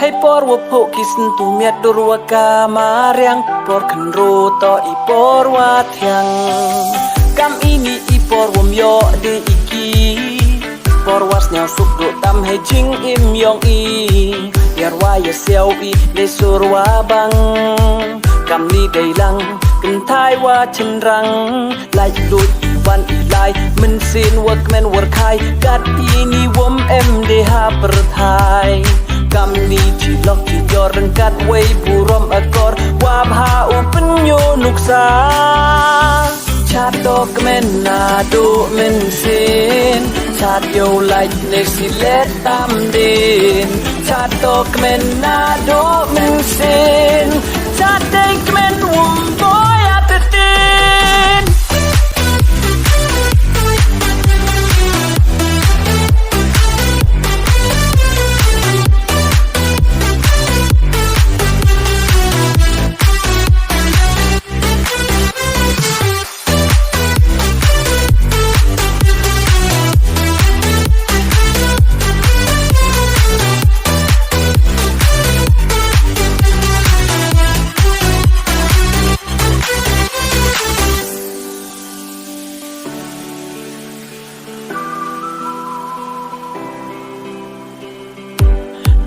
ให้ปอรวบโผกิสนตุเมียดรัวกามาเรียงปอรขันโรต่ออีปอรวาเทียงกำอีนี่อีปอรวมยอเดอีกีปอรวัสเนียวสุกโดตำให้จิงอิมยองอียารวายเซียวอีได้สุรวาบังกำนี้ได้ลังกันทายว่าฉันรังไล่ลุยวันอีไลมันเสียนวักแมนวักไข่กัดอีนี่วมเอ็มได้หาประทายกำนี้ที่ล็อกที่ยอรังกัดไว้บุรมอกอร์ว่าพาอุปนโยนุกษาชาดอกแม่นนาดูเม่นเสียนชาดโยไลในสิเลตตามเดินชาดอกแม่นนาดูเม่นเสียนชาดเด็กแม่นวุ่มบอยอาตเดิน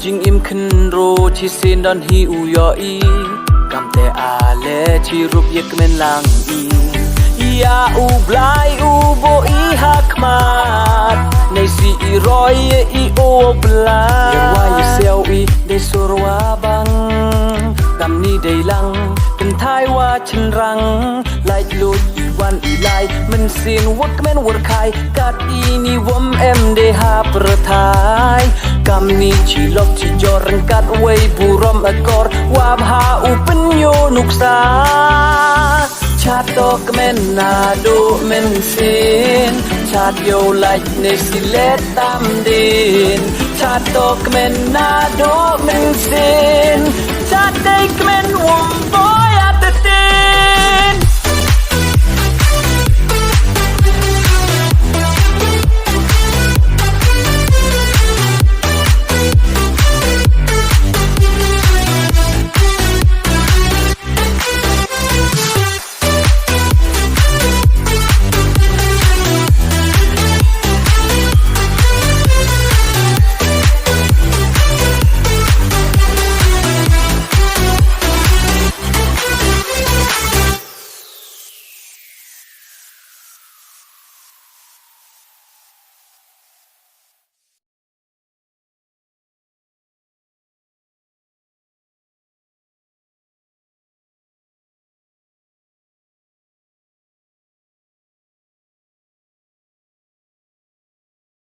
จิงอิมขึ้นโรชีเซนดอนฮีอูยออีกำแต่อาเลชีรูปเยกเมนลังอียาอูบลายอูโบอีฮักมาดในซีอีรอยอีโอบลายยังว่าอยู่เซลอีได้สุรวาบังกำนี้ได้ลังเป็นท้ายว่าฉันรังไล่ลุยวันอีไลมันเสียนวักแม่นวักไข่กัดอีนี่วมเอ็มได้หาประทายกำนี้ชีลบชีจอรังกัดไว้บุรมอกอร์ว่าพาอุปนโยนุกษาชาดดอกแม่นนาดูเม่นเสียนชาดโยไลในสิเลตตามเดินชาดดอกแม่นนาดูเม่นเสียนชาดเด็กแม่นวุ่มบอย